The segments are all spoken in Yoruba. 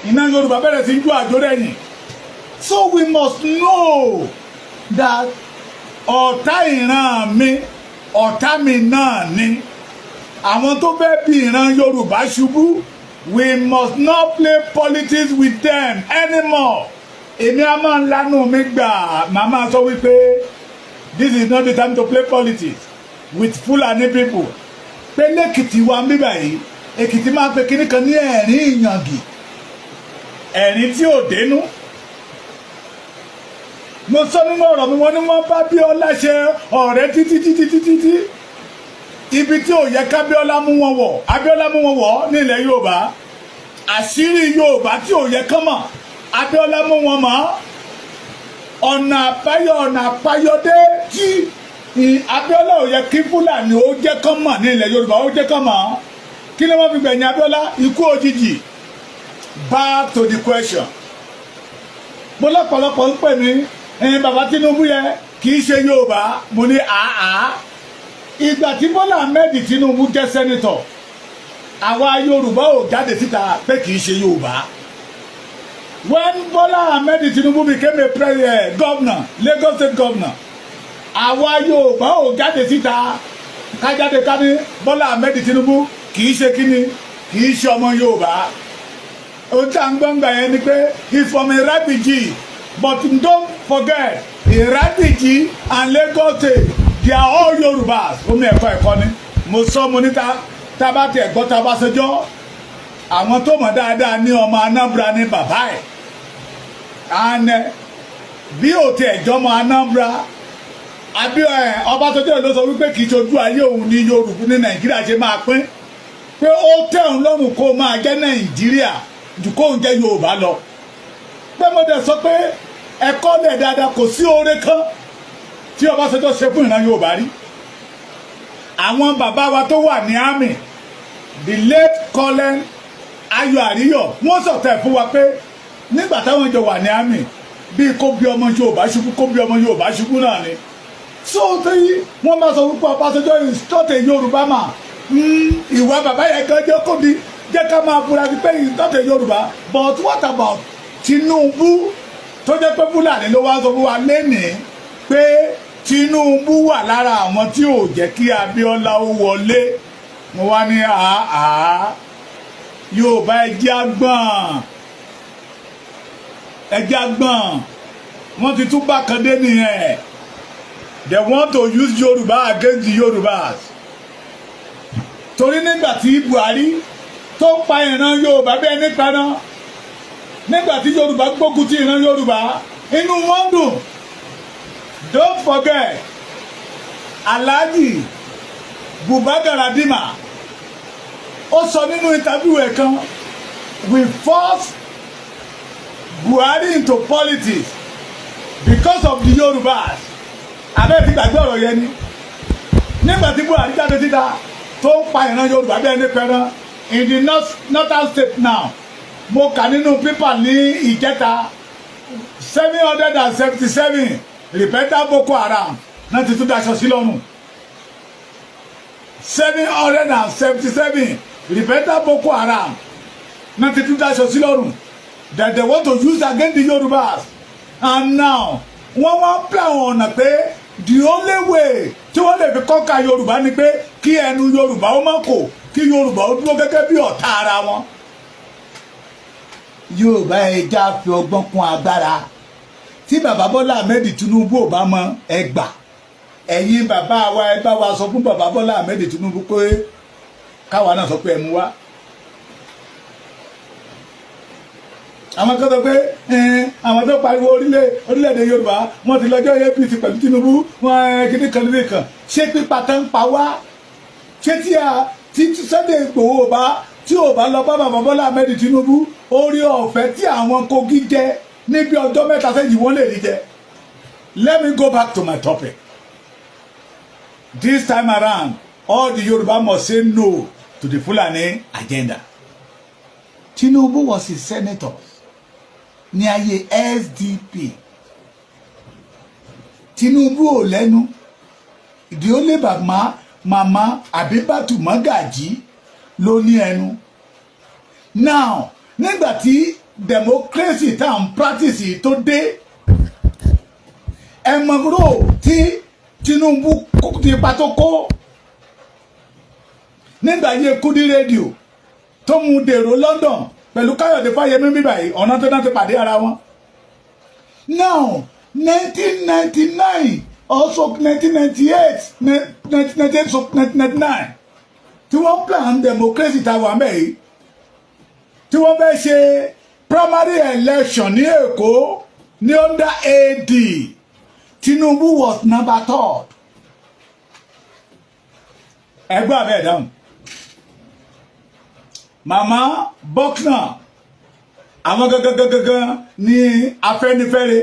iná Yorùbá bẹ̀rẹ̀ sí jó àjò rẹ̀yìn. So we must know that ọ̀tá ìran mi ọ̀tá mi náà ni àwọn tó fẹ́ bí ìran Yorùbá ṣubú. We must not play politics with them anymore. Èmi a máa ń lanu mi gbà màmá sọ wípé this is not the time to play politics with Fulani people. Pé lẹ́kìtì wa ń bíbà yìí Èkìtì máa ń pe kíní kan ní ẹ̀rín ìyàngì ẹ̀rín tí ò dénú. Mo sọ nínú ọ̀rọ̀ mi wọ́n ní wọ́n bá Bíọ́lá ṣe ọ̀rẹ́ títí ibi tí ò yẹ kábíọ́lá mú wọn wọ̀ Abíọ́lá mú wọn wọ̀ nílẹ̀ Yorùbá àṣírí Yorùbá tí ò yẹ kán mọ̀ Abíọ́lá mú wọn mọ̀ ọ̀nà àbáyọdé tí Abíọ́lá ò yẹ kí Fúlàní ó jẹ́ kán mọ̀ nílẹ̀ Yorùbá ó jẹ́ kán mọ̀ kí ni wọ́n fi gbẹ̀yìn Abíọ́lá ikú òjijì. Back to the question. Mo lọ́pọ̀lọpọ̀ ń pè mí bàbá Tinubu yẹ kì í ṣe Yorùbá mo ní àá. Ìgbà tí Bọ́lá Ahmed Tinubu jẹ́ sẹ́nitọ̀ àwa Yorùbá ò jáde síta pé kì í ṣe Yorùbá. When Bọ́lá Ahmed Tinubu became a governor, Lagos State governor, àwa Yorùbá ò jáde síta kájáde ká ní Bọ́lá Ahmed Tinubu kì í ṣe kíni kì í ṣe ọmọ Yorùbá. Ohun tí a ń gbọ́ngbà yẹn ni pé he's from a refugee but don't forget a refugee and Lagos State. They are all Yorubas. Omi ẹ̀kọ́ ni. Mo sọ mo ní tábà tí ẹ̀gbọ́n tábà sọjọ́. Àwọn tó mọ̀ dáadáa ní ọmọ Anambra ní bàbá ẹ̀. And bí o ti ẹ̀jọ́ ọmọ Anambra, Ọbásanjọ́ ló sọ wípé kì í ṣojú ayé òun ní Yorùbá ní Nàìjíríà ṣe máa pín. Pé ó tẹ́ òun lọ́rùn kó máa jẹ́ Nàìjíríà jù kóun jẹ́ Yorùbá lọ. Pé mo dẹ̀ sọ pé ẹ̀kọ́ lẹ̀ dáadáa kò sí oore kan tí Ọbásanjọ́ ṣe fún ìran Yorùbá rí. Àwọn bàbá wa tó wà ní àmì the late Colonel Ayọ̀ Àríyọ̀ wọ́n sọ̀tẹ̀ fún wa pé nígbà táwọn jọ wà ní àmì bíi kó bí ọmọ Yorùbá ṣubú náà ni. So tí wọ́n máa sọ wípé Ọbásanjọ́ is not a Yorùbá man. Ìwà bàbá yẹn kan jẹ́ kó di jẹ́ ká máa fura sí pé is not a Yorùbá. But what about Tinubu tó jẹ́ pé Fúlàní ló wá sọ fún wa lénìí pé Tinubu wà lára àwọn tí ò jẹ́ kí Abíọ́lá ó wọlé. Mo wá ní Yorùbá ẹjẹ́ àgbọ̀n wọ́n ti tún bá kan dé nìyẹn. They want to use Yorùbá against the Yorùbás. Torí nígbà tí Buhari tó pa ìran Yorùbá bí ẹni paná nígbà tí Yorùbá gbógun ti ìran Yorùbá inú wọn dùn. Don't forget Alhaji Buba Galadima ó sọ nínú interview ẹ̀ kan we force Buhari into politics because of the Yorùbás. Abẹ́ ti gbàgbé ọ̀rọ̀ yẹn ni nígbà tí Buhari jáde síta tó ń pa ìran Yorùbá bí ẹni pẹran in the northern state now mo kà nínú pépà ní ìjẹta 777 repentant Boko Haram náà ti tún daṣọ sí lọ́rùn 777 repentant Boko Haram náà ti tún daṣọ sí lọ́rùn that they want to use against the Yorùbás. And now wọ́n wá plan ọ̀nà pé the only way tí wọ́n lè fi kọ́ka Yorùbá ni pé kí ẹnu Yorùbá ó má kò kí Yorùbá ó dúró gẹ́gẹ́ bí ọ̀tá ara wọn. Yorùbá ẹja fi ọgbọ́n kún agbára tí bàbá Bọ́lá Ahmed Tinubu ò bá mọ ẹgbà ẹ̀yin bàbá wa ẹ bá wa sọ fún bàbá Bọ́lá Ahmed Tinubu pé káwa náà sọ pé ẹ mú wá. Àwọn kan sọ pé àwọn tó pariwo orílẹ̀-èdè Yorùbá wọ́n ti lọ́jọ́ APC pẹ̀lú Tinubu wọ́n kíní kan nílé kan ṣé pípa tán ń pa wá ṣé tí Sunday Igboho tí ò bá lọ bá bàbá Bọ́lá Ahmed Tinubu orí ọ̀fẹ́ tí àwọn Kogi jẹ níbi ọjọ́ mẹ́ta sẹ́yìn wọ́n lè rí jẹ. Let me go back to my topic. This time around all the Yoruba must say no to the Fulani agenda. Tinubu was a senator ní ayé SDP. Tinubu ò lẹ́nu ìdílé bàbá màmá Abibatu Magaji ló ní ẹnu. Now nígbà tí democracy tá à ń practice tó dé ẹ mọ ró tí Tinubu ti pa tó kó nígbà yẹ Kudi rédíò tó mú dèrò London pẹ̀lú Káyọ̀dé Fáyemí bíbáyìí ọ̀nà tó náà ti pàdé ara wọn. Now 1999 also 1998 1999 tí wọ́n plan democracy tá a wà mẹ́yìí tí wọ́n fẹ́ ṣe primary election ní Èkó ní under AD Tinubu was number 3rd. ẹgbẹ́ abẹ́ dáhùn Mama Buckner àwọn gangan ní Afẹ́nifẹ́re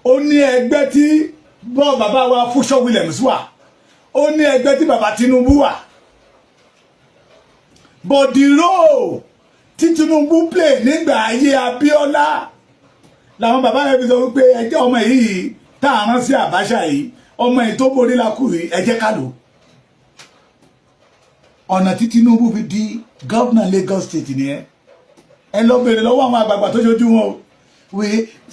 ó ní ẹgbẹ́ tí bàbá wa Fúnṣọ́ Williams wà ó ní ẹgbẹ́ tí bàbá Tinubu wà but the role tí Tinubu play nígbà ayé Abíọ́lá làwọn bàbá yẹn fi sọ wípé ẹjẹ́ ọmọ yìí tá a rán sí Abacha yìí ọmọ yìí tó borí lakú yìí ẹjẹ́ ká lò ọ̀nà tí Tinubu fi di gọ́vnà Lagos State nìyẹn ẹ lọ bèrè lọ́wọ́ àwọn àgbààgbà tó ṣojú wọn we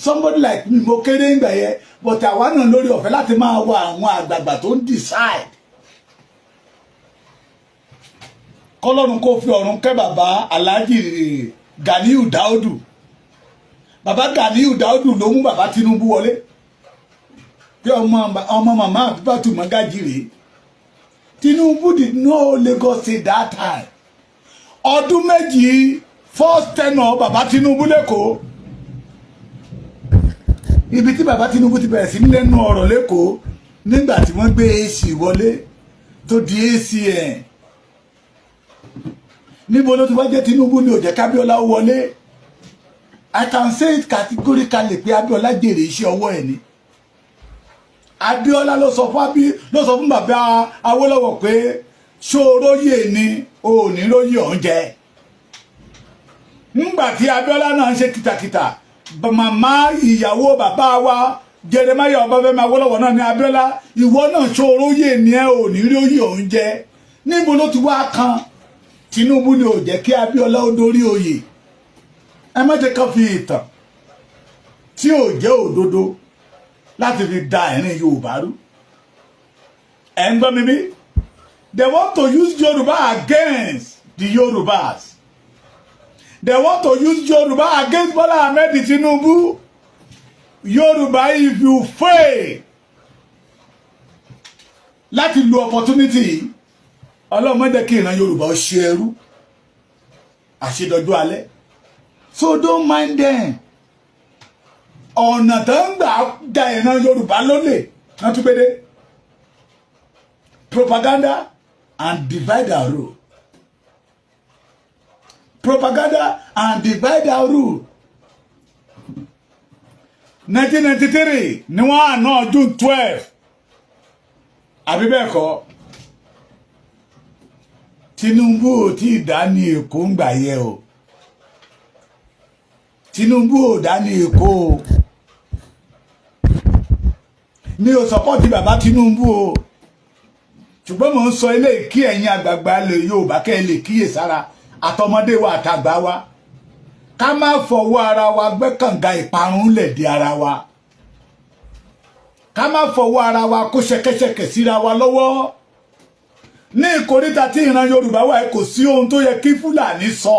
somebody like me mo kéré ń gbà yẹ but àwa náà lórí ọ̀fẹ́ láti máa wá àwọn àgbààgbà tó ń decide kọ́lọ́run kó fi ọ̀run kẹ́ bàbá Alhaji Ganiu Daudu bàbá Ganiu Daudu ló mú bàbá Tinubu wọlé bí ọmọ màmá Àbíbátù Mọ́gájì rèé Tinubu did know Lagos State that time ọdún méjì first tenure bàbá Tinubu lẹ́kọ̀ọ́ ibi tí bàbá Tinubu ti bẹ̀rẹ̀ sí lẹ́nu ọ̀rọ̀ lẹ́kọ̀ọ́ nígbà tí wọ́n gbé AC wọlé tó di ACN níbo ló ti wá jẹ́ Tinubu ní ó jẹ́ kábíọ́lá wọlé I can say it categorically pé Abíọ́lá jèrè iṣẹ́ ọwọ́ ẹ̀ ni Abíọ́lá ló sọ fún bàbá Awólọ́wọ̀ pé ṣòróyè ni ò ní róyè oúnjẹ nígbà tí Abíọ́lá náà ń ṣe kìtàkìtà màmá ìyàwó bàbá wa Jeremiah Ọbáfẹ́mi Awólọ́wọ̀ náà ní Abíọ́lá ìwọ náà ṣòróyè ni ẹ ò ní róyè oúnjẹ níbo ló ti wá kan Tinubu ni ò jẹ́ kí Abíọ́lá ó dórí oyè ẹ má jẹ́ ká fi ìtàn tí ò jẹ́ òdodo láti fi da ẹ̀rín Yorùbá rú ẹ̀ ń gbọ́ mi bí they want to use Yoruba against the Yorubas they want to use Yoruba against Bola Ahmed Tinubu Yoruba if you fail láti lo opportunity ọlọ́mọdé kí ìran Yorùbá ó ṣe ẹrú àṣedọjọ́ alẹ́ so don't mind them ọ̀nà tó ń gbà da ìran Yorùbá lólè wọ́n tún gbédé propaganda and divide and rule propaganda and divide and rule 1993 ni wọ́n àná June 12 àbí bẹ́ẹ̀ kọ́ Tinubu ò tí ì dá ní Èkó ń gbà yẹ o Tinubu ò dá ní Èkó o mi ò sọpọ́tì bàbá Tinubu o ṣùgbọ́n mò ń sọ ilé kí ẹ̀yin àgbààgbà lè Yorùbá kẹ́ ẹ lè kíyè sára àtọmọdé wa àtàgbà wa ká má fọwọ́ ara wa gbẹ́kànga ìparun lẹ̀ di ara wa ká má fọwọ́ ara wa kó ṣẹ̀kẹ̀ṣẹ̀kẹ̀ síra wa lọ́wọ́ ní ìkóríta tí ìran Yorùbá wà kò sí ohun tó yẹ kí Fúlàní sọ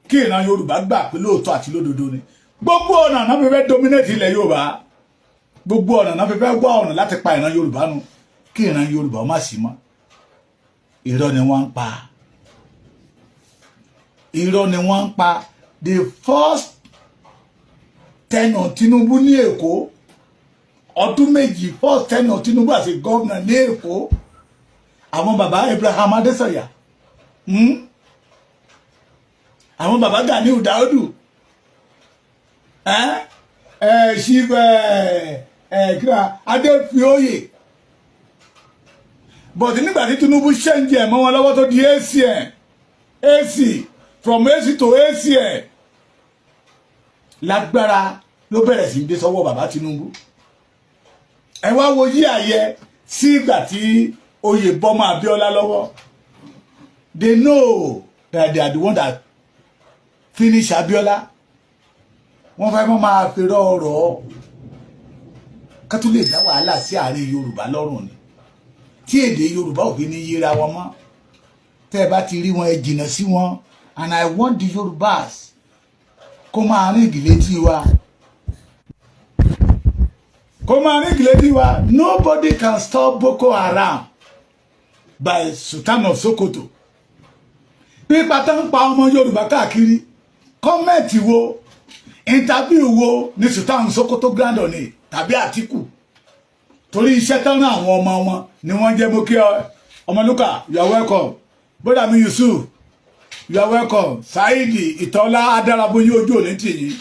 kí ìran Yorùbá gbà pé lóòótọ́ àti lódodo ni gbogbo ọ̀nà náà fi fẹ́ dominate ilẹ̀ Yorùbá gbogbo ọ̀nà náà fi fẹ́ wá ọ̀nà láti pa ìran Yorùbá nu kí ìran Yorùbá má sí mọ́ irọ́ ni wọ́n ń pa irọ́ ni wọ́n ń pa the first tenure Tinubu ní Èkó ọdún méjì first tenure Tinubu as a governor ní Èkó àwọn bàbá Abraham Adesanya àwọn bàbá Ganiu Daudu chief Adéfioyè but nígbà tí Tinubu ṣẹ́ǹjì ẹ̀ mọ́ wọn lọ́wọ́ tó di ACN AC from AC to ACN lágbára ló bẹ̀rẹ̀ sí dé sọ́wọ́ bàbá Tinubu ẹ wá wo yí àyẹ sí ìgbà tí oyè bọ́mọ Abíọ́lá lọ́wọ́ they know that they are the one that finish Abíọ́lá wọ́n fẹ́ mọ́ máa fi rọ̀ọ̀rọ̀ ká tó lè dá wàhálà sí àárín Yorùbá lọ́rùn ni tí èdè Yorùbá ò fi ní yíra wọn mọ́ tẹ́ ẹ bá ti rí wọn ẹ jìnnà sí wọn and I want the Yorùbás kó máa rìn ìgìlétí wa nobody can stop Boko Haram by Sultan of Sokoto pípa tó ń pa ọmọ Yorùbá káàkiri kọ́mẹ̀tì wo interview wo ní Sultan Sokoto grand oni tàbí Àtíkù torí iṣẹ́ tán rán àwọn ọmọ wọn ni wọ́n jẹ́ mọ́ kí Ọmọlúkà you are welcome bódà mi Yusuf you are welcome Saidi Ìtọ́lá Adárábóyé ojú òní tì yín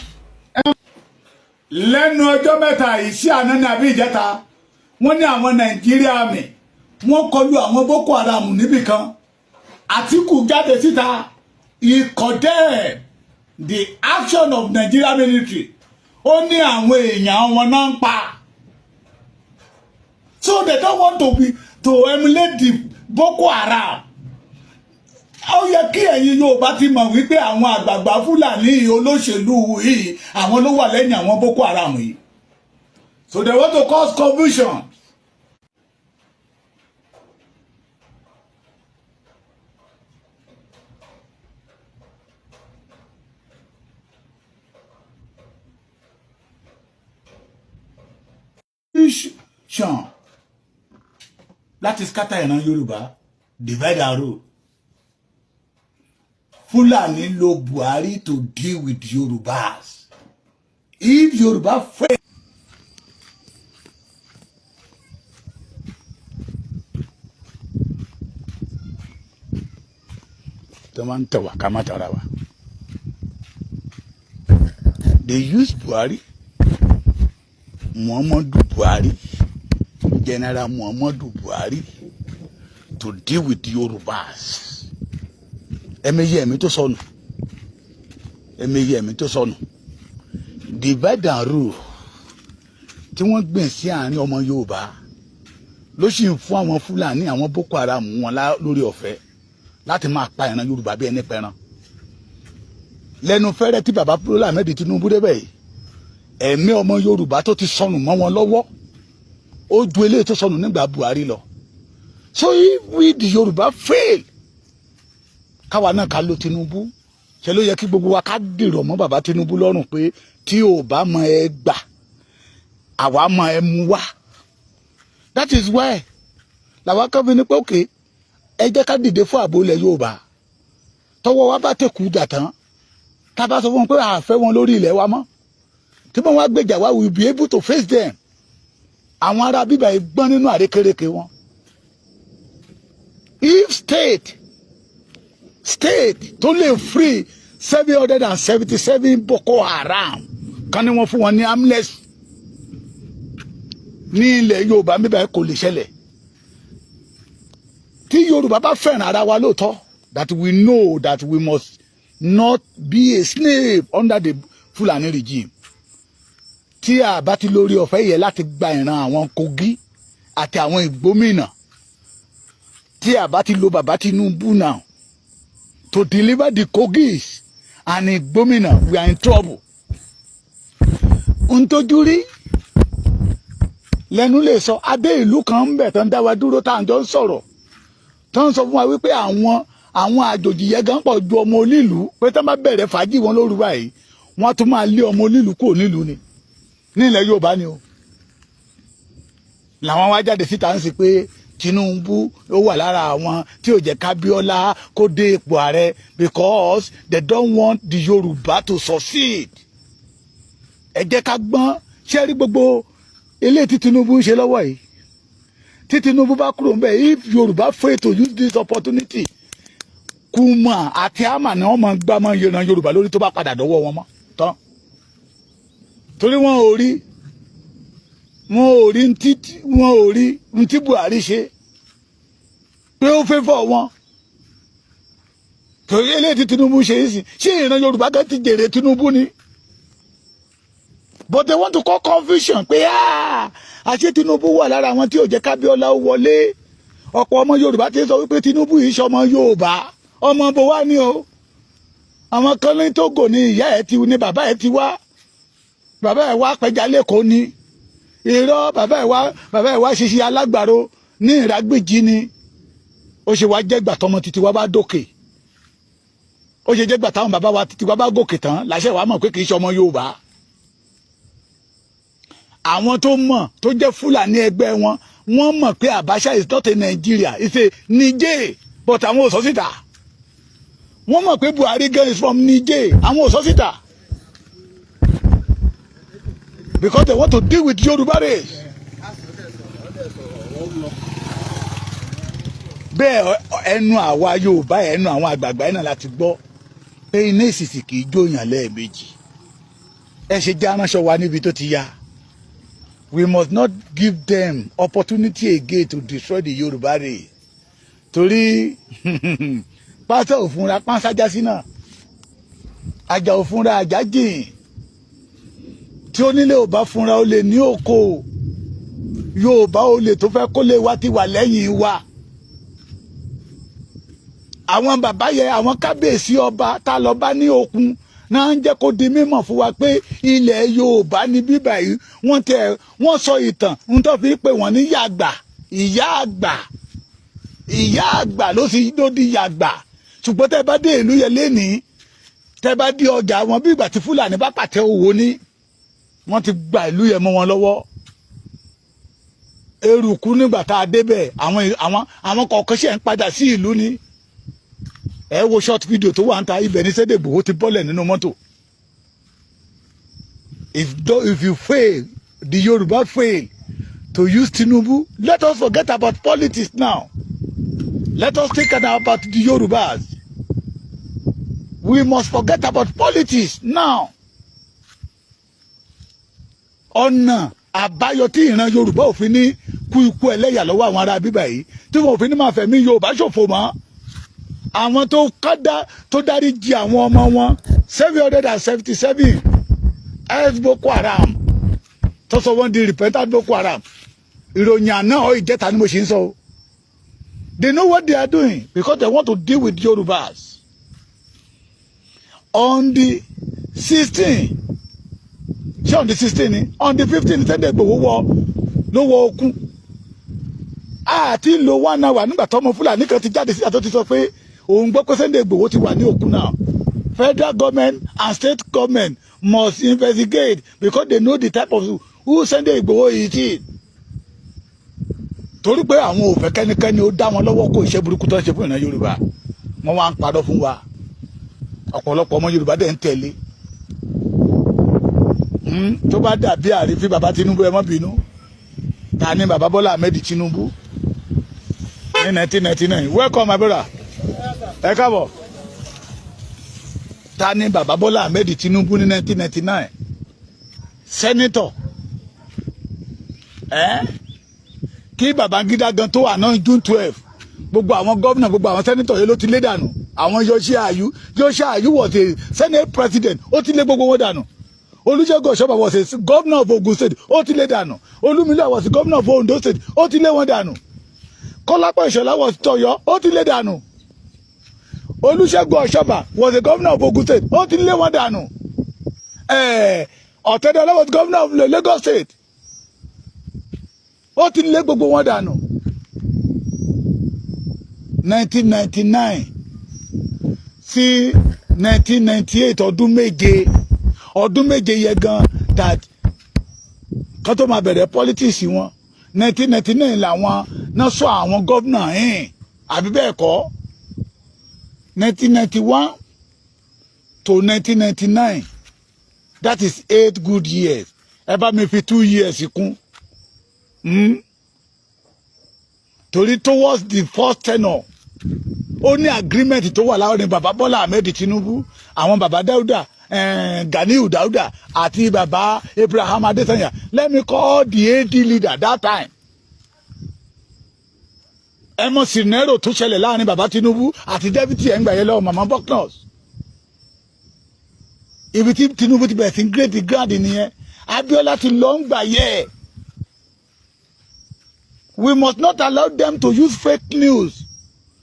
lẹ́nu ọjọ́ mẹ́ta iṣẹ́ àná ní àbí ìjẹta wọ́n ní àwọn Nàìjíríà mi wọ́n kọlu àwọn Boko Haram níbì kan Àtíkù jáde síta he condemned the action of Nigeria military ó ní àwọn èèyàn wọn náà ń pa so they don't want to emulate the Boko Haram ó yẹ kí ẹ̀yin Yorùbá ti mọ̀ wípé àwọn àgbààgbà Fúlàní olóṣèlú yìí àwọn ló wà lẹ́yìn àwọn Boko Haram yìí so they want to cause confusion. Sean láti scatter ìran Yorùbá divide and rule Fulani lo Buhari to deal with Yorubas if Yoruba fail Tamantawa Kamatarawa they use Buhari Muhammadu Buhari, General Muhammadu Buhari, to deal with Yorubas. Ẹ̀mí tó sọnù. Divide and rule. Tí wọ́n gbìn sí àárín ọmọ Yorùbá ló sì ń fún àwọn Fúlàní àwọn Boko Haram wọn lórí ọ̀fẹ́ láti máa pa ìran Yorùbá bí ẹni pẹran. Lẹ́nu fẹ́rẹ́ tí bàbá Bọ́lá Ahmed Tinubu débẹ̀ yìí. Ẹ̀mí ọmọ Yorùbá tó ti sọnù mọ́ wọn lọ́wọ́ ó ju eléyìí tó sọnù nígbà Buhari lọ so if we the Yorùbá fail káwa náà ká lo Tinubu ṣe ló yẹ kí gbogbo wa ká dèrò mọ́ bàbá Tinubu lọ́rùn pé tí ò bá mọ ẹ gbà àwa mọ ẹ mú wá that is why làwa kan fi ní pé òkè ẹ jẹ́ ká dìde fún ààbò ilẹ̀ Yorùbá tọwọ́ wa bá tẹ̀kù dà tán tá a bá sọ fún wọn pé àfẹ́ wọn lórí ilẹ̀ wa mọ́ tí wọ́n wá gbèjà wá we will be able to face them àwọn ará bíbá ìgbọ́n nínú àrékérekè wọn if state tó lè free 777 Boko Haram kan ní wọ́n fún wọn ní amnesty ní ilẹ̀ Yorùbá bíbá kò lè ṣẹlẹ̀ tí Yorùbá bá fẹ́ràn ara wa lóòótọ́ that we know that we must not be a slave under the Fulani regime tí a bá ti lórí ọ̀fẹ́ yẹ láti gba ìran àwọn Kogi àti àwọn Ìgbómìnà tí a bá ti lo bàbá Tinubu now to deliver the Kogis and Ìgbómìnà we are in trouble. Ntójú rí lẹ́nu lè sọ adé ìlú kan ń bẹ̀ tán dá wa dúró tá à ń jọ ń sọ̀rọ̀ tó ń sọ fún wa wípé àwọn àjòjì yẹn gan pọ̀ ju ọmọ onílùú pé tán bá bẹ̀rẹ̀ fàájì wọn lóru báyìí wọ́n tún máa lé ọmọ onílùú kúrò nílùú ni nílẹ̀ Yorùbá ni o làwọn wá jáde síta ń sọ pé Tinubu ó wà lára àwọn tí ò jẹ́ kábíọ́lá kó dé ipò ààrẹ because they don't want the Yorùbá to succeed ẹ jẹ́ ká gbọ́n ṣé rí gbogbo eléyìí tí Tinubu ń ṣe lọ́wọ́ yìí tí Tinubu bá kúrò ń bẹ̀ if Yorùbá fail to use this opportunity Kuma àti Ama ni wọ́n máa gbá máa yẹran Yorùbá lórí tó bá padà dọ́wọ́ wọn mọ́ tán torí wọn ò rí ntí Buhari ṣe pé ó fẹ́ fọ́ wọn torí eléyìí tí Tinubu ṣe yìí sí ṣé ìran Yorùbá kan ti jèrè Tinubu ni but they want to call confusion pé àṣé Tinubu wà lára àwọn tí ò jẹ́ kábíọ́lá wọlé ọ̀pọ̀ ọmọ Yorùbá ti sọ wípé Tinubu yìí ṣọmọ Yorùbá ọmọ bò wá ní o àwọn kan ní Togo ní ìyá ẹ̀ ti ní bàbá ẹ̀ ti wá bàbá ẹ̀ wá pẹja lẹ́kọ̀ọ́ ni irọ́ bàbá ẹ̀ wá ṣiṣẹ́ alágbàro ní ìrágbèjì ni ó ṣe wá jẹ́gbà tọmọ títí wá bá dókè ó ṣe jẹ́gbà táwọn bàbá wa títí wá bá gòkè tán láṣẹ wàá mọ̀ pé kì í ṣe ọmọ Yorùbá àwọn tó mọ̀ tó jẹ́ Fúlàní ẹgbẹ́ wọn wọ́n mọ̀ pé Abacha is not a Nigeria it's a Niger but àwọn ò sọ síta wọ́n mọ̀ pé Buhari gan is from Niger àwọn ò sọ síta because they want to deal with Yoruba race. Bẹ́ẹ̀ ẹnu àwa Yorùbá ẹnu àwọn àgbààgbà ẹ̀ náà láti gbọ́ pé iná ìsìsì kì í jóyàn lẹ́ẹ̀mejì ẹ ṣe já ránṣọ wa níbi tó ti yá. We must not give them opportunity again to destroy the Yoruba race. Torí pásítọ̀ òfúnra pánsájá sí náà àjà òfúnra àjà jìn tí onílé ò bá fúnra ó lè ní oko Yorùbá ó lè tó fẹ́ kó lè wá ti wà lẹ́yìn wa. Àwọn bàbá yẹn àwọn kábíyèsí ọba tá lọ bá ní okun náà ń jẹ́ kó di mímọ̀ fún wa pé ilẹ̀ Yorùbá ní bíbà yìí wọ́n sọ ìtàn ń tó fi pé wọ́n ní yàgbà ìyá àgbà ló sì lódì yàgbà ṣùgbọ́n tẹ́ bá dé ìlú yẹn lénìí tẹ́ bá dé ọjà wọn bí ìgbà tí Fúlàní bá pàtẹ òwò ní wọ́n ti gba ìlú yẹn mọ́ wọn lọ́wọ́ eruku nígbà tá a débẹ̀ àwọn kọ̀ọ̀kan ṣe ń padà sí ìlú ni ẹ wo short video tó wà ń ta ibẹ̀ ní Sunday Igboho ti bọ́lẹ̀ nínú mọ́tò. If you fail, the Yoruba fail to use Tinubu, let us forget about politics now. Let us think about the Yorubas. We must forget about politics now. Ọ̀nà àbáyọ tí ìran Yorùbá òfin ní kú ikú ẹlẹ́yà lọ́wọ́ àwọn ará bíbá yìí tí wọn òfin ní máa fẹ̀mí Yorùbá ṣòfò mọ́. Àwọn tó dárí jì àwọn ọmọ wọn 777 ex Boko Haram tó sọ wọ́n di repentant Boko Haram ìròyìn àná ọ̀ ìjẹta ni mo ṣe ń sọ. They know what they are doing because they want to deal with Yorubas. On the 16th ṣé on the 16th ni on the 15th Sunday Igboho ló wọ okun àti lo 1 hour nígbà tọ́mọ Fúlàní kan ti jáde sí àtọ́ ti sọ pé òun gbọ́ pé Sunday Igboho ti wà ní òkun náà. Federal government and state government must investigate because they know the type of who Sunday Igboho is. Torí pé àwọn ò fẹ́ kẹ́nikẹ́ni ó dá wọn lọ́wọ́ kó iṣẹ́ burúkú tó ń ṣe fún ìran Yorùbá wọ́n wá ń parọ́ fún wa ọ̀pọ̀lọpọ̀ ọmọ Yorùbá dẹ̀ ń tẹ̀lé tó bá dàbí àrífín bàbá Tinubu ẹ má bínú ta ni bàbá Bọ́lá Ahmed Tinubu ní 1999 welcome my brother ẹ káàbọ̀ ta ni bàbá Bọ́lá Ahmed Tinubu ní 1999 senator kí Babangida gan tó wà náà June 12 gbogbo àwọn gómìnà gbogbo àwọn senator yìí ló ti lé dànù àwọn Yoshia Ayu was a senate president ó ti lé gbogbo wọn dànù Olusegun Osoba was a governor of Ogun State ó ti lé dànù Olumile was a governor of Ondo State ó ti lé wọn dànù Kọ́lápọ̀ Ìṣọ̀lá was tọ̀yọ́ ó ti lé dànù Olusegun Osoba was a governor of Ogun State ó ti lé wọn dànù Ọ̀tẹ́dọ́lá was governor of Lagos State ó ti lé gbogbo wọn dànù 1999 sí 1998 ọdún méje yẹ gan that kan tó máa bẹ̀rẹ̀ politics wọn 1999 làwọn náà sọ àwọn gómìnà àbí bẹ́ẹ̀ kọ́ 1991 to 1999 that is 8 good years ẹ bá mi fi 2 years kún torí towards the first tenure ó ní agreement tó wà láàrin bàbá Bọ́lá Ahmed Tinubu àwọn bàbá Dáúdà Ganiu Dáúdà àti bàbá Abraham Adesanya let me call the AD leader that time ẹmọ sinero tó ṣẹlẹ̀ láàrin bàbá Tinubu àti deputy ẹ̀ngbà yẹn lọ́wọ́ mama Bucknors ibi tí Tinubu ti bẹ̀rẹ̀ sí great grand nìyẹn Abiola ti lọ ń gbà yẹ. We must not allow them to use fake news,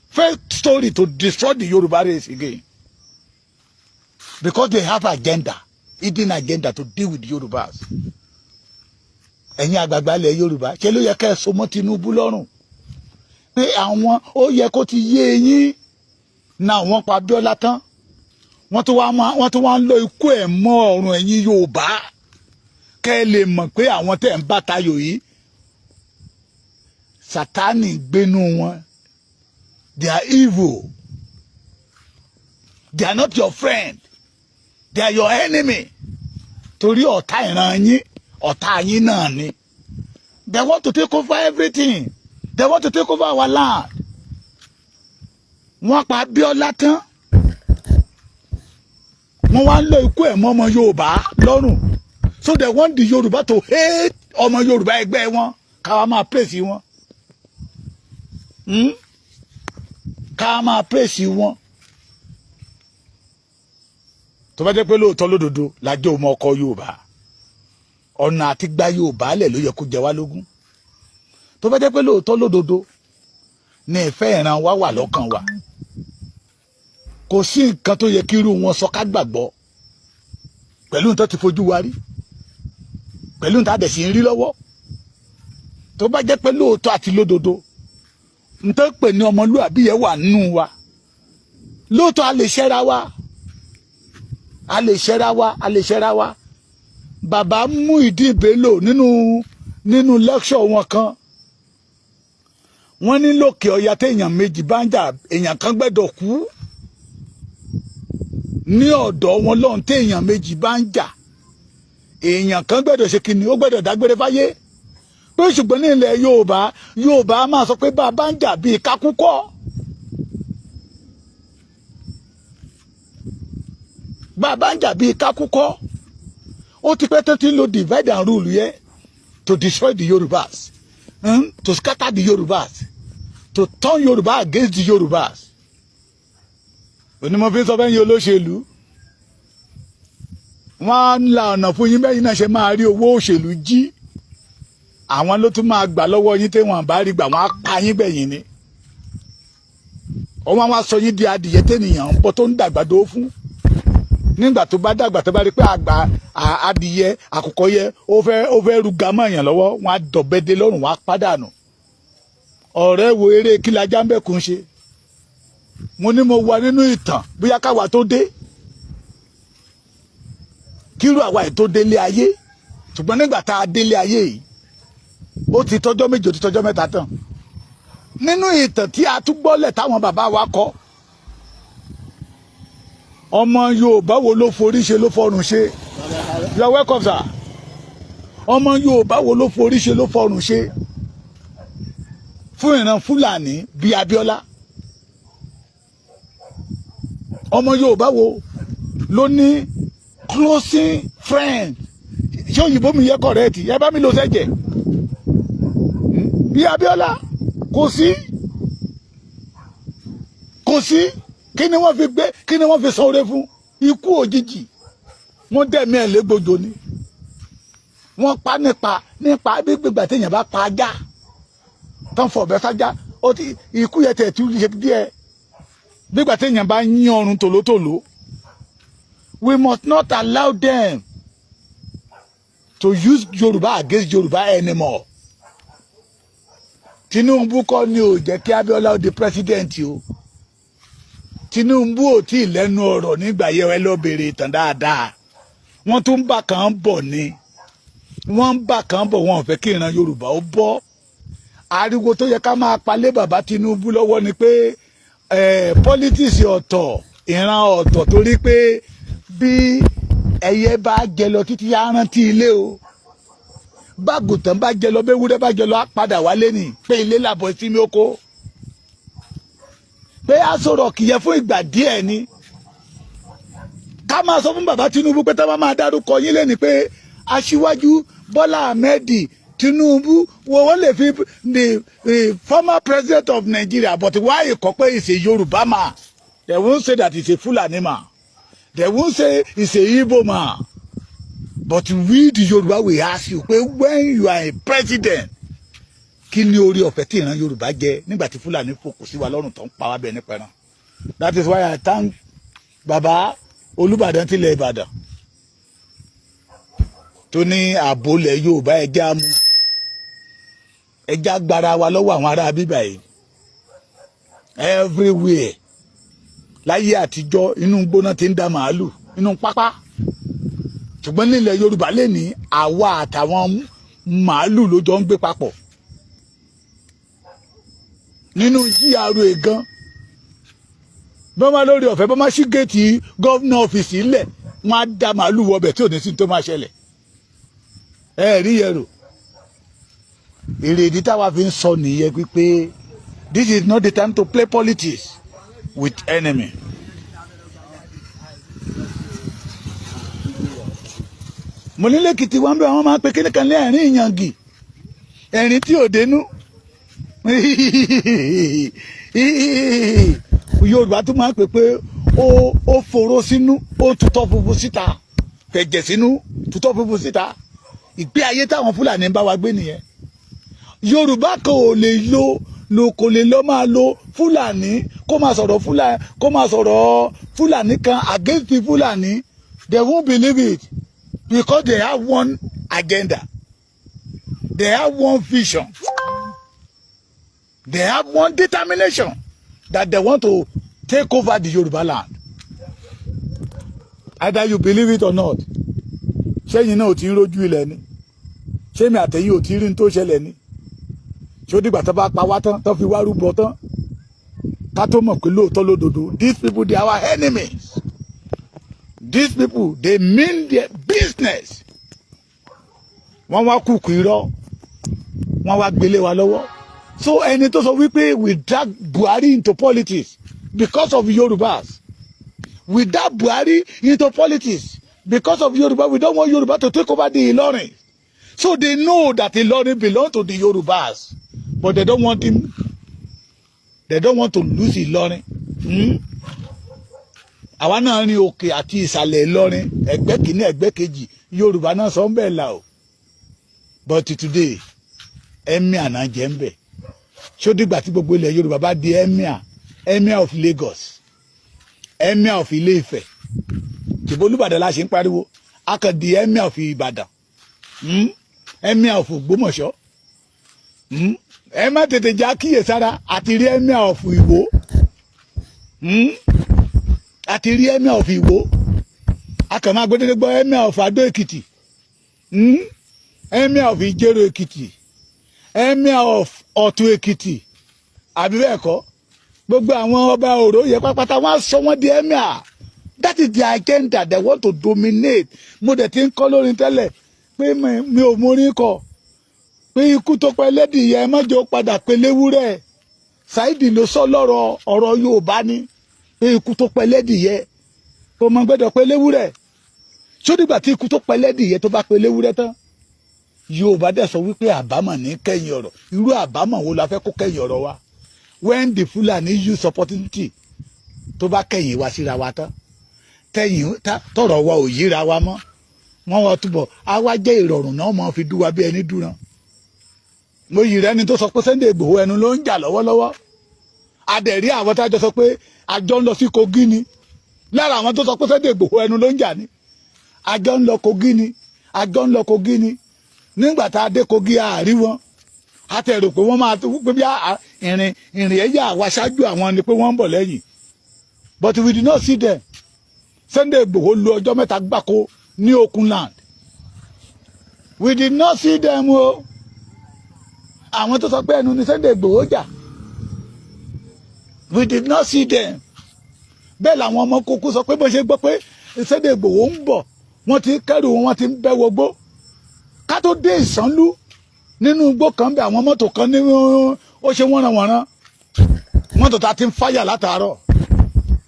fake story to destroy the Yoruba race again. Because they have agenda. hidden agenda to deal with Yorubas. Ẹ̀yin àgbààgbà ilẹ̀ Yorùbá ṣé ló yẹ kẹ́ ẹ so mọ́ Tinubu lọ́rùn pé àwọn ó yẹ kó ti yé yín náà wọ́n pa Abíọ́lá tán wọ́n tún wá ń lọ ikú ẹ̀ mọ́ ọ̀run ẹ̀yin Yorùbá kẹ́ ẹ lè mọ̀ pé àwọn tẹ̀ ń bá tayò yìí Sátánì gbénú wọn. They are evil. They are not your friend. They are your enemy. Torí ọ̀tá ìran yín, ọ̀tá yín náà ni. They want to take over everything. They want to take over our land. Wọ́n pa Abíọ́lá tán. Wọ́n wá ń lọ ikú ẹ̀ mọ́ ọmọ Yorùbá lọ́rùn. So they want the Yorùbá to hate ọmọ Yorùbá ẹgbẹ́ wọn. Ká máa praise wọn. Ká máa praise wọn. Tó bá jẹ́ pé lóòótọ́ lódodo lájọ́ ọmọ ọkọ Yorùbá ọ̀nà àti gba Yorùbá lẹ̀ ló yẹ kó jẹ wá lógún. Tó bá jẹ́ pé lóòótọ́ lódodo ní ìfẹ́ ìran wa wà lọ́kàn wa kò sí nǹkan tó yẹ kí irú wọn sọ ká gbàgbọ́ pẹ̀lú nǹkan tí fojú wa rí pẹ̀lú nǹkan àdẹ̀sí ń rí lọ́wọ́. Tó bá jẹ́ pé lóòótọ́ àti lódodo nǹkan pè ní ọmọlúwàbí yẹn wà nínú wa lóòótọ́ a lè ṣẹ́ra wa. A lè ṣẹ́ra wa. Bàbá Muyideen Bello nínú lecture wọn kan wọ́n ní lókè ọya téèyàn méjì bá ń jà èèyàn kan gbẹ́dọ̀ kú ní ọ̀dọ̀ wọn lọ́hùn téèyàn méjì bá ń jà èèyàn kan gbẹ́dọ̀ ṣe kìnnì ó gbẹ́dọ̀ dágbére fáyé pé ṣùgbọ́n ní ilẹ̀ Yorùbá máa sọ pé bá ń jà bíi kakúkọ́. Bàbá ń jà bíi kákúkọ́ ó ti pẹ́ tó ti lo divide and rule yẹ to destroy the Yorubas, to scatter the Yorubas, to turn Yoruba against the Yorubas. Onímọ̀ fi sọ fẹ́ yín olóṣèlú wọ́n ń la ọ̀nà fún yín bẹ́yìn náà ṣe máa rí owó òṣèlú jí àwọn ló tún máa gbà lọ́wọ́ yín tí wọ́n bá rí gbà wọ́n á pa yín bẹ̀yìn ni wọ́n wá sọ yín di adìyẹ tẹ́nìyàn ń bọ́ tó ń dàgbàdo fún. Nígbà tó bá dàgbà tó bá rí pé àgbà adìyẹ àkùkọ yẹ ó fẹ́ ruga mọ́ èèyàn lọ́wọ́ wọn á dọ̀bẹ́dẹ lọ́rùn wọn á pàdánù. Ọ̀rẹ́ wo eré kí la Jámbẹ́kùn ṣe mo ní mo wà nínú ìtàn bóyá káwa tó dé kírú àwa ẹ̀ tó délé ayé ṣùgbọ́n nígbà tá a délé ayé yìí ó ti tọ́jọ́ méje ó ti tọ́jọ́ mẹ́ta tán nínú ìtàn tí a tún gbọ́lẹ̀ táwọn bàbá wa kọ́ ọmọ Yorùbá wo ló forí ṣe ló fọrùn ṣe. You are welcome, sir. Ọmọ Yorùbá wo ló forí ṣe ló fọrùn ṣe fún ìran Fúlàní bíi Abíọ́lá. Ọmọ Yorùbá wo ló ní closing friend ṣé òyìnbó mi yẹ correct ẹ bá mi lọ sẹ́jẹ̀ bíi Abíọ́lá kò sí. Kí ni wọ́n fi sọ̀rọ̀ fún ikú òjijì wọ́n dẹ̀mí ẹ̀ légbodò ni wọ́n pa nípa gbígbà téèyàn bá pa ajá tán fọ̀bẹ sájá ikú yẹn tẹ̀ tí ó ṣe díẹ̀ gbígbà téèyàn bá yín ọrùn tòlótòló. We must not allow them to use Yoruba against Yoruba anymore. Tinubu kọ́ ni ò jẹ́ kí Abíọ́lá ó di president o. Tinubu ò tí ì lẹ́nu ọ̀rọ̀ nígbà yẹ ẹ lọ bèrè ìtàn dáadáa wọ́n tún bá kan bọ̀ ni wọ́n ń bá kan bọ̀ wọn ò fẹ́ kí ìran Yorùbá ó bọ́ ariwo tó yẹ ká máa palẹ̀ bàbá Tinubu lọ́wọ́ ni pé politics ọ̀tọ̀ ìran ọ̀tọ̀ torí pé bí ẹyẹ bá jẹ lọ títí á rántí ilé o bágùtàn bá jẹ lọ bẹ́wúrẹ́ bá jẹ lọ á padà wálé ni pé ilé làbọ̀ sí mi oko pé a sọ̀rọ̀ kìyẹ fún ìgbà díẹ̀ ni ká máa sọ fún bàbá Tinubu pé tá a máa dárúkọ yín lẹ́ni pé aṣíwájú Bọ́lá Ahmed Tinubu wọ́n lè fi the former president of Nigeria but why kọ́ pé he's a Yoruba man they won't say that he's a Fulani man they won't say he's a Igbo man but we the Yoruba we ask you pé when you are a president kí ni orí ọ̀fẹ́ tí ìran Yorùbá jẹ nígbà tí Fúlàní fòkù sí wa lọ́rùn tó ń pa wá bẹ́ẹ̀ nípa ẹran. That is why I thank Baba Olúbàdàn tilẹ̀ Ìbàdàn tó ní àbólẹ̀ Yorùbá ẹja mú ẹja gbára wa lọ́wọ́ àwọn ará bíbà yìí everywhere láyé àtijọ́ inú gbóná ti ń da màálù inú pápá ṣùgbọ́n nílẹ̀ Yorùbá lè ní àwa àtàwọn màálù ló jọ ń gbé papọ̀ nínú GRA gan bọ́n máa lórí ọ̀fẹ́ bọ́n máa ṣí géètì gọ́vnà ọ́fíìsì ńlẹ̀ wọ́n á da màálù wọbẹ̀ tí ò ní sí tó máa ṣẹlẹ̀ rí yẹrò èrèdí táwa fi ń sọ nìyẹn pípé this is not the time to play politics with enemy. mo ní lẹ́kìtì wọn bẹ́ẹ̀ wọ́n máa ń pe kíní kan ní ẹ̀rín ìyàngì ẹ̀rín tí ò dénú Yorùbá tún máa ń pè pé ó foró sínú ó tutọ́ funfun síta fẹ̀jẹ̀ sínú tutọ́ funfun síta ìgbé ayé táwọn Fúlàní ń bá wa gbé nìyẹn Yorùbá kan ò lè kò lè lọ máa lo Fúlàní kó máa sọ̀rọ̀ Fúlàní kan against the Fúlàní they won't believe it because they have one agenda they have one vision they have one determination that they want to take over the Yoruba land. Either you believe it or not. Ṣẹ́yìn náà ò tí ń rojú ilẹ̀ ni. Ṣé mi àtẹ̀yìn ò tí rí ní tó ṣẹlẹ̀ ni. Ṣé ó dìgbà tó bá pa wá tán tó fi wá rúbọ tán. Ká tó mọ̀ pé lóòótọ́ lódodo. These people they are our enemies. These people they mean their business. Wọ́n wá kúkú irọ́. Wọ́n wá gbélé wa lọ́wọ́. So ẹni tó sọ wípé we drag Buhari into politics because of Yorubas. We drag Buhari into politics because of Yoruba. We don't want Yoruba to take over the Ilorin. So they know that Ilorin belongs to the Yorubas. But they don't want him. They don't want to lose Ilorin. Àwa náà ní òkè àti ìsàlẹ̀ Ìlọrin ẹgbẹ́ kìíní ẹgbẹ́ kejì Yorùbá náà sọ ń bẹ̀ là o. But today emir náà jẹ́ ń bẹ̀. Ṣó dìgbà tí gbogbo ilẹ̀ Yorùbá bá di emir of Lagos, emir of Ilé-Ifẹ̀, ṣèbó Olúbàdàn la ṣe ń pariwo, a kàn di emir of Ìbàdàn, emir of Ògbómọ̀ṣọ́, ẹ má tètè já kíyèsára àti rí emir of Ìwó, àti rí emir of Ìwó, a kàn máa gbé gbọ́ emir of Adó Èkìtì, emir of Ìjẹ̀rò Èkìtì, emir of Ọ̀tún Èkìtì, àbí bẹ́ẹ̀ kọ́ gbogbo àwọn ọba òró yẹ pápátá wọn sọ wọn di emir. That is the agenda they want to dominate. Mo dẹ̀ ti ń kọ́ lórí tẹ́lẹ̀ pé mi ò mórí kọ pé ikú tó pẹ́ lẹ́dìyẹ ẹ má jẹ́ ó padà pé léwúrẹ́. Saidi ló sọ lọ́rọ̀ ọ̀rọ̀ Yorùbá ni pé ikú tó pẹ́ lẹ́dìyẹ kò mọ gbẹ́dọ̀ pé léwúrẹ́. Sódìgbà tí ikú tó pẹ́ lẹ́dìyẹ tó bá pé léwúrẹ́ tán Yorùbá dẹ̀ sọ wípé àbámọ̀ ní kẹ́yìn ọ̀rọ̀. Irú àbámọ̀ wo la fẹ́ kó kẹ́yìn ọ̀rọ̀ wa? When the Fulani use opportunity tó bá kẹ́yìn wa síra wa tán tẹ́yìn tọ̀rọ̀ wa ò yíra wa mọ́ wọ́n wọ́n túbọ̀ á wá jẹ́ ìrọ̀rùn náà mọ́ fi dú wa bí ẹni dúran. Mo yìí rẹ́ni tó sọ pé Sunday Igboho ẹnu ló ń jà lọ́wọ́lọ́wọ́. Adẹ̀rí àwọn tájọ sọ pé àjọ ń lọ sí Kogi ni. Lára àwọn tó sọ pé Sunday Igboho ẹnu ló ń jà ni. Àjọ ń lọ Kogi ni. Àjọ ń lọ Kogi ni. Nígbà tá a dé Kogi àárí wọn a tẹ̀ rò pé wọ́n máa tó pé bí ìrìn ẹ̀yà àwa ṣáájú àwọn ni pé wọ́n ń bọ̀ lẹ́yìn. But we did not see them. Sunday Igboho lo ọjọ́ mẹ́ta gbáko ní Okunland. We did not see them o. Àwọn tó sọ pé ẹnu ni Sunday Igboho jà. We did not see them. Bẹ́ẹ̀ làwọn ọmọ kókó sọ pé bó ṣe gbọ́ pé Sunday Igboho ń bọ̀ wọ́n ti kẹ́rù wọn ti ń bẹ́ wọgbó. Ká tó dé Ìsànlú nínú igbó kan bẹ àwọn mọ́tò kan ní ó ṣe wọ́nranwọ̀nran mọ́tò tá a ti ń fáyà látàárọ̀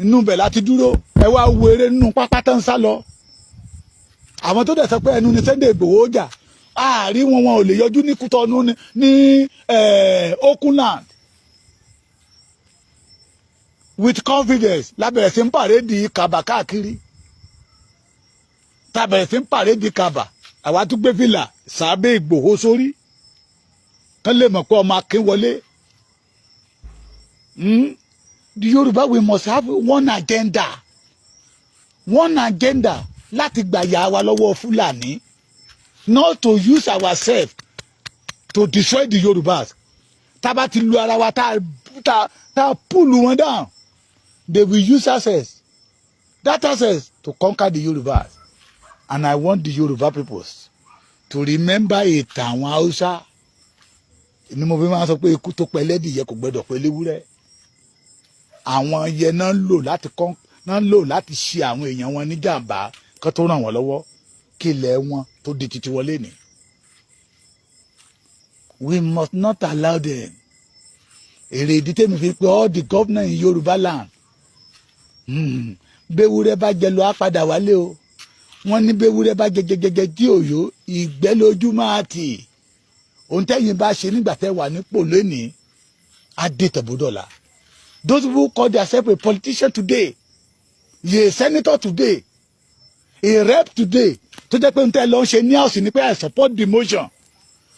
inú bẹ̀ láti dúró ẹ wá wo eré nínú pápá tán sá lọ. Àwọn tó dẹ̀ sọ pé ẹnu ni Sunday Igboho jà àárí wọn ò lè yọjú ní Kútọ́nù ní Okunland with confidence lábẹ̀rẹ̀ sí ń pàrédì kàbà káàkiri tábẹ̀rẹ̀ sí ń pàrédì kàbà àwa tún gbé fìlà sábẹ́ Ìgbòho sórí kán lè mọ̀ pé ọmọ akin wọlé. The Yoruba we must have one agenda láti gbàyà wa lọ́wọ́ Fúlàní not to use ourselves to destroy the Yorubas. Tá bá ti lu ara wa tá pull wọn down, they will use that access to conquer the Yorubas. And I want the Yoruba peoples to remember ìtàn àwọn Hausa. Ni mo fi máa sọ pé ikú tó pẹ́ lẹ́dìyẹ kò gbọdọ̀ pẹ́ léwúrẹ́. Àwọn yẹn náà ń lò láti ṣe àwọn èèyàn wọn ní jàǹbá kán tó ràn wọ́n lọ́wọ́ kí ilẹ̀ wọn tó di titi wọlé ní. We must not allow them. Èrè ìdí tèmi fi pé all the governor in Yoruba land. Béwúrẹ́ bá jẹ lọ á padà wálé o. Wọ́n ní béwúrẹ́ bá jẹjẹjẹjẹ tí òyò ìgbẹ́ lójú máa tì. Ohun tẹ́yin bá ṣe nígbà tẹ́ wà nípò lónìí á dé tẹ̀bọ́dọ̀la. Those who call themselves a politician today, a senator today, a rep today, tó jẹ́ pé n tẹ́ lọ ṣe ní house ni pé I support the motion,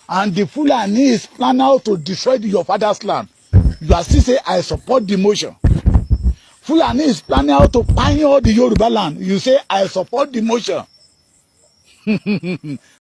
and the Fulani is planning how to destroy your father's land. You are still saying I support the motion. Fulani is planning how to pioneer the Yoruba land. You say I support the motion.